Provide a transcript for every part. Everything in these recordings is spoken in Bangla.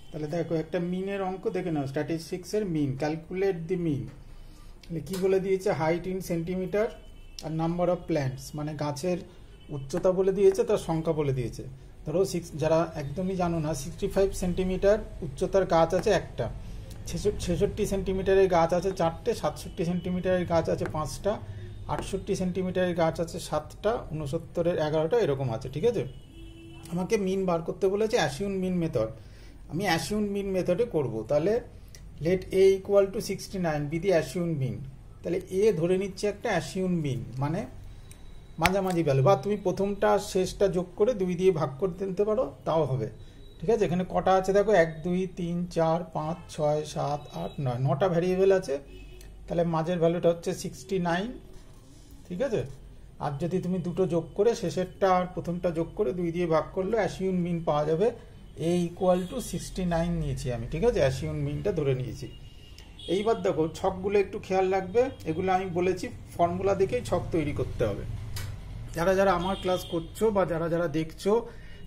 তাহলে দেখো একটা মিনের অঙ্ক দেখে নাও, স্ট্যাটিস্টিক্সের মিন, ক্যালকুলেট দি মিন। তাহলে কী বলে দিয়েছে, হাইট ইন সেন্টিমিটার আর নাম্বার অফ প্ল্যান্টস, মানে গাছের উচ্চতা বলে দিয়েছে, তার সংখ্যা বলে দিয়েছে। ধরো যারা একদমই জানো না, 65 সেন্টিমিটার উচ্চতার গাছ আছে একটা, 66 সেন্টিমিটারের গাছ আছে 4টে, 67 সেন্টিমিটারের গাছ আছে 5টা, 68 সেন্টিমিটারের গাছ আছে 7টা, 69-এর 11টা, এরকম আছে। ঠিক আছে, আমাকে মিন বার করতে বলেছে অ্যাসিউন মিন মেথড। আমি অ্যাসিউন মিন মেথডে করব। তাহলে let A equal to 69 be the assumed mean. তাহলে এ ধরে নিচ্ছে একটা অ্যাসিউন মিন, মানে মাঝামাঝি ভ্যালু, বা তুমি প্রথমটা শেষটা যোগ করে 2 দিয়ে ভাগ করে দিতে পারো, তাও হবে। ঠিক আছে, এখানে কটা আছে দেখো, 1 2 3 4 5 6 7 8 9, 9টা ভ্যারিয়েবল আছে। তাহলে মাঝের ভ্যালুটা হচ্ছে 69। ঠিক আছে, আর যদি তুমি দুটো যোগ করে শেষেরটা আর প্রথমটা যোগ করে 2 দিয়ে ভাগ করলে অ্যাসিউন মিন পাওয়া যাবে। এ ইকুয়াল টু 69 নিয়েছি আমি। ঠিক আছে, অ্যাসিউন মিনটা ধরে নিয়েছি। এইবার দেখো ছকগুলো একটু খেয়াল রাখবে, এগুলো আমি বলেছি ফর্মুলা দেখেই ছক তৈরি করতে হবে। যারা যারা আমার ক্লাস করছো বা যারা যারা দেখছো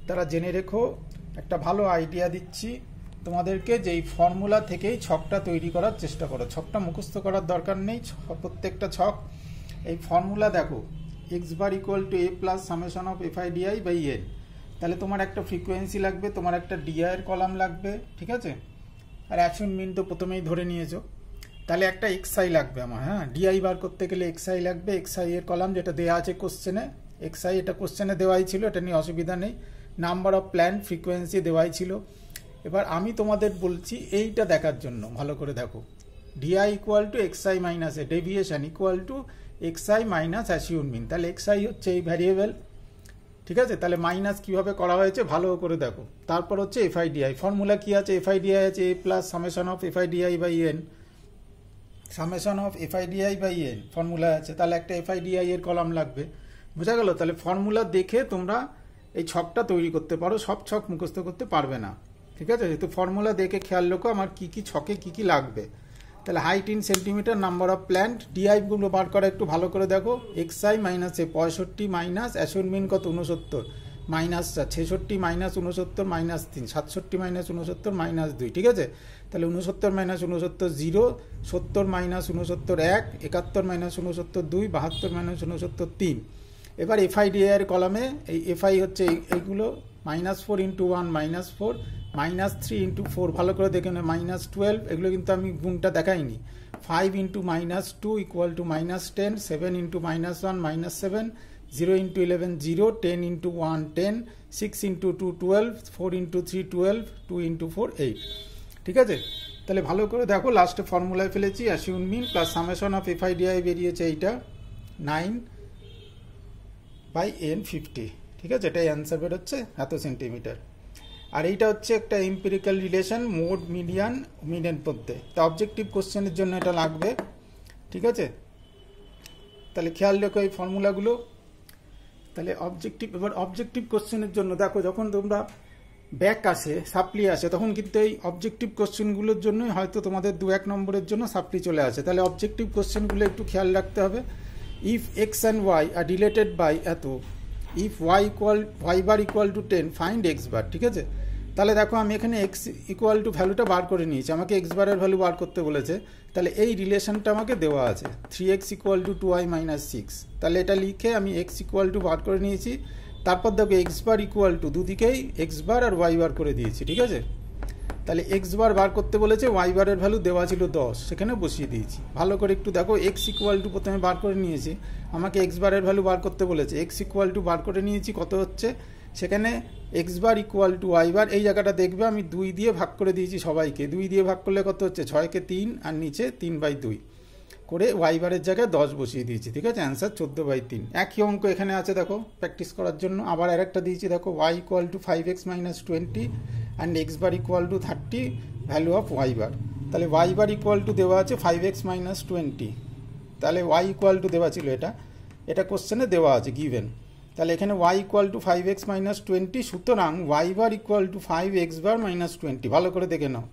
তারা জেনে রেখো, একটা ভালো আইডিয়া দিচ্ছি তোমাদেরকে, যে এই ফর্মুলা থেকেই ছকটা তৈরি করার চেষ্টা করো। ছকটা মুখস্থ করার দরকার নেই, প্রত্যেকটা ছক এই ফর্মুলা দেখো, x bar equal to a plus summation of f i d i by n. তাহলে তোমার একটা ফ্রিকোয়েন্সি লাগবে, তোমার একটা ডিআই এর কলাম লাগবে। ঠিক আছে, আর অ্যাকশন মিন তো প্রথমেই ধরে নিয়েছো। তাহলে একটা এক্সআই লাগবে আমার, হ্যাঁ, ডিআই বার করতে গেলে এক্সআই লাগবে। এক্সআই এর কলাম যেটা দেওয়া আছে কোশ্চেনে, এক্সআই এটা কোশ্চেনে দেওয়াই ছিল, এটা নিয়ে অসুবিধা নেই। নাম্বার অফ প্ল্যান্ট ফ্রিকোয়েন্সি দেওয়াই ছিল। এবার আমি তোমাদের বলছি এইটা দেখার জন্য, ভালো করে দেখো, DI equal to XI minus A, deviation equal to XI minus assumed mean. তাহলে এক্সআই হচ্ছে এই ভ্যারিয়েবল। ঠিক আছে, তাহলে মাইনাস কিভাবে করা হয়েছে ভালো করে দেখো। তারপর হচ্ছে এফআইডিআই, ফর্মুলা কি আছে, এফআইডিআই আছে A plus summation of FIDI by N, summation of FIDI by N formula আছে। তাহলে একটা এফআইডিআই এর কলাম লাগবে, বোঝা গেল? তাহলে ফর্মুলা দেখে তোমরা এই ছকটা তৈরি করতে পারো, সব ছক মুখস্থ করতে পারবে না। ঠিক আছে, তো ফর্মুলা দেখে খেয়াল রাখো আমার কি কি ছকে কি কি লাগবে। তাহলে height in centimetre, number of plant, ডিআইগুলো বার করা একটু ভালো করে দেখো। XI minus A 65 minus assumed mean কত 69, minus 66 minus 69 minus 3, 67 minus 69 minus 2। ঠিক আছে, তাহলে 69 মাইনাস 69 0, 70 মাইনাস 69 1, 71 মাইনাস 69 2, 72 মাইনাস 69 3। এবার এফআইডিআই এর কলামে এই এফআই হচ্ছে এইগুলো, -4 × 1 -4, -3 × 4 ভালো করে দেখে না, -12, এগুলো কিন্তু আমি গুণটা দেখাইনি। 5 × -2 ইকুয়াল টু -10, 7 × -1 -7, 0 × 11 0, 10 × 1 10, 6 × 2 12, 4 × 3 12, 2 × 4 8। ঠিক আছে, তাহলে ভালো করে দেখো, লাস্টে ফর্মুলায় ফেলেছি অ্যাসিউন মিন প্লাস সামেশন অফ এফআইডিআই বেরিয়েছে এইটা 9/n50। ঠিক আছে, এটাই অ্যান্সার বেরোচ্ছে, এত সেন্টিমিটার। আর এইটা হচ্ছে একটা empirical relation mode median maiden মধ্যে। তা অবজেক্টিভ কোশ্চেনের জন্য এটা লাগবে। ঠিক আছে, তাহলে খেয়াল রেখো এই ফর্মুলাগুলো। তাহলে এবার অবজেক্টিভ কোশ্চেনের জন্য দেখো, যখন তোমরা ব্যাক আসে, সাপ্লি আসে, তখন কিন্তু এই অবজেক্টিভ কোশ্চেনগুলোর জন্যই হয়তো তোমাদের 2-1 নম্বরের জন্য সাপ্লি চলে আসে। তাহলে অবজেক্টিভ কোশ্চেনগুলো একটু খেয়াল রাখতে হবে। If X and Y are related by এত, if Y bar equal to 10 find X bar. ঠিক আছে, তাহলে দেখো আমি এখানে এক্স ইকুয়াল টু ভ্যালুটা বার করে নিয়েছি, আমাকে এক্স বারের ভ্যালু বার করতে বলেছে। তাহলে এই রিলেশনটা আমাকে দেওয়া আছে 3x equal to 2y minus 6। তাহলে এটা লিখে আমি এক্স ইকুয়াল টু বার করে নিয়েছি। তারপর দেখো এক্স বার ইকুয়াল টু, দুদিকেই এক্স বার আর ওয়াই বার করে দিয়েছি। ঠিক আছে, তাহলে এক্স বার বার করতে বলেছে, ওয়াই বারের ভ্যালু দেওয়া ছিল 10, সেখানে বসিয়ে দিয়েছি। ভালো করে একটু দেখো, এক্স ইকুয়াল টু প্রথমে বার করে নিয়েছি, আমাকে এক্স বারের ভ্যালু বার করতে বলেছে, এক্স ইকুয়াল টু বার করে নিয়েছি, কত হচ্ছে সেখানে X bar equal to Y bar. এই জায়গাটা দেখবে আমি 2 দিয়ে ভাগ করে দিয়েছি সবাইকে, 2 দিয়ে ভাগ করলে কত হচ্ছে 6 কে 3, আর নিচে 3/2 করে ওয়াই বারের জায়গায় 10 বসিয়ে দিয়েছি। ঠিক আছে, অ্যান্সার 14/3। একই অঙ্ক এখানে আছে দেখো, প্র্যাকটিস করার জন্য আবার আরেকটা দিয়েছি দেখো, Y equal to 5x minus 20 and X bar equal to 30, value of Y bar. তাহলে ওয়াই বার ইকুয়াল টু দেওয়া আছে 5x মাইনাস 20, তাহলে ওয়াই ইকুয়াল টু দেওয়া ছিল, এটা কোশ্চেনে দেওয়া আছে গিভেন। তাহলে এখানে Y equal to 5x minus 20, সুতরাং y bar equal to 5x bar minus 20। ভালো করে দেখে নাও,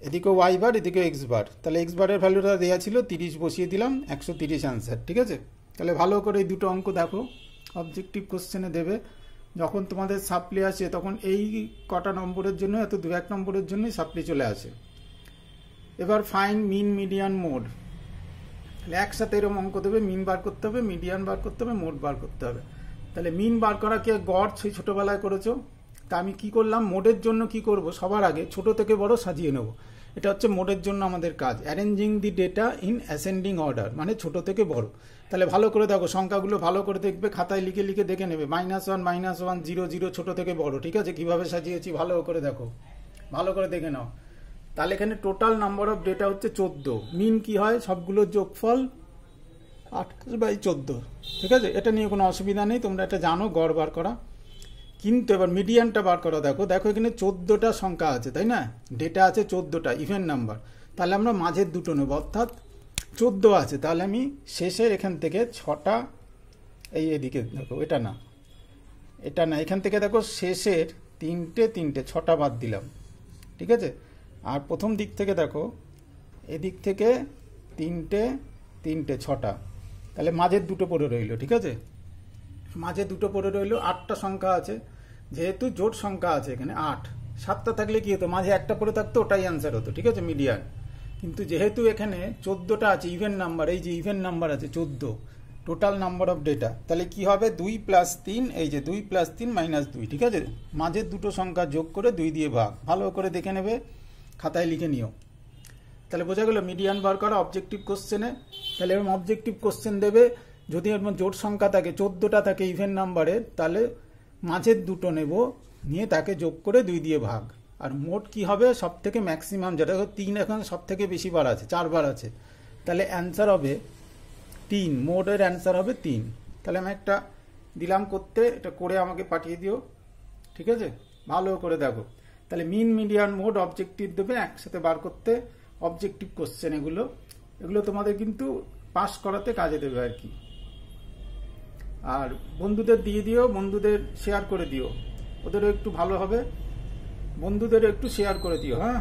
এদিকে ওয়াই বার এদিকে এক্স বার। তাহলে এক্স বারের ভ্যালুটা দেওয়া ছিল 30, বসিয়ে দিলাম, 130 অ্যান্সার। ঠিক আছে, তাহলে ভালো করে এই দুটো অঙ্ক দেখো, অবজেক্টিভ কোশ্চেনে দেবে, যখন তোমাদের সাপ্লি আসে তখন এই কটা নম্বরের জন্য এত 2-1 নম্বরের জন্যই সাপ্লি চলে আসে। এবার ফাইন মিন মিডিয়ান মোড, একসাথে এরকম অঙ্ক দেবে, মিন বার করতে হবে, মিডিয়ান বার করতে হবে, মোড বার করতে হবে। তাহলে মিন বার করা কে গড় সেই ছোটবেলায় করেছো, তা আমি কি করলাম মোডের জন্য কি করব, সবার আগে ছোট থেকে বড় সাজিয়ে নেব। এটা হচ্ছে মোডের জন্য আমাদের কাজ, arranging the data in ascending order, মানে ছোট থেকে বড়। তাহলে ভালো করে দেখো, সংখ্যাগুলো ভালো করে দেখবে, খাতায় লিখে লিখে দেখে নেবে, -1 -1 0 0 ছোট থেকে বড়, ঠিক আছে? কিভাবে সাজিয়েছি ভালো করে দেখো, ভালো করে দেখে নাও। তাহলে এখানে টোটাল নাম্বার অফ ডেটা হচ্ছে 14, মিন কি হয় সবগুলোর যোগফল 28/14, ঠিক আছে? এটা নিয়ে কোনো অসুবিধা নেই, তোমরা এটা জানো গড় বার করা। কিন্তু এবার মিডিয়ানটা বার করা, দেখো দেখো এখানে 14টা সংখ্যা আছে, তাই না? ডেটা আছে 14টা, ইভেন নাম্বার। তাহলে আমরা মাঝের দুটো নেব, অর্থাৎ 14 আছে, তাহলে আমি শেষের এখান থেকে 6টা, এই এদিকে দেখো, এটা না, এখান থেকে দেখো শেষের 3টে 6টা বাদ দিলাম, ঠিক আছে? আর প্রথম দিক থেকে দেখো, এদিক থেকে 3টে 6টা, তাহলে মাঝের দুটো পড়ে রইল, ঠিক আছে? মাঝে দুটো পড়ে রইল, 8টা সংখ্যা আছে, যেহেতু জোট সংখ্যা আছে এখানে 8, 7টা থাকলে কি হতো, মাঝে একটা পড়ে থাকতো, ওটাই অ্যান্সার হতো, ঠিক আছে? মিডিয়ান। কিন্তু যেহেতু এখানে 14টা আছে ইভেন নাম্বার, এই যে ইভেন নাম্বার আছে 14, টোটাল নাম্বার অফ ডেটা, তাহলে কি হবে 2 + 3, এই যে 2 + 3 - 2, ঠিক আছে? মাঝের দুটো সংখ্যা যোগ করে 2 দিয়ে ভাগ, ভালো করে দেখে নেবে, খাতায় লিখে নিও। তাহলে বোঝা গেল মিডিয়ান বার করা অবজেক্টিভ কোশ্চেনে। তাহলে এরকম অবজেক্টিভ কোশ্চেন দেবে, যদি এর জোট সংখ্যা থাকে 14টা থাকে ইভেন নাম্বারের, তাহলে মাঝের দুটো নেব, নিয়ে তাকে যোগ করে 2 দিয়ে ভাগ। আর মোট কি হবে, সব থেকে ম্যাক্সিমাম যেটা 3, এখন সব থেকে বেশি বার আছে, 4 বার আছে, তাহলে অ্যান্সার হবে 3, মোডের অ্যান্সার হবে 3। তাহলে আমি একটা দিলাম করতে, এটা করে আমাকে পাঠিয়ে দিও, ঠিক আছে? ভালো করে দেখো। তাহলে মিন মিডিয়ান মোড অবজেক্টিভ দেবে একসাথে বার করতে, অবজেক্টিভ কোশ্চেন এগুলো তোমাদের কিন্তু পাস করাতে কাজে দেবে আর কি। আর বন্ধুদের দিয়ে দিও, বন্ধুদের শেয়ার করে দিও, ওদেরও একটু ভালো হবে, বন্ধুদেরও একটু শেয়ার করে দিও, হ্যাঁ।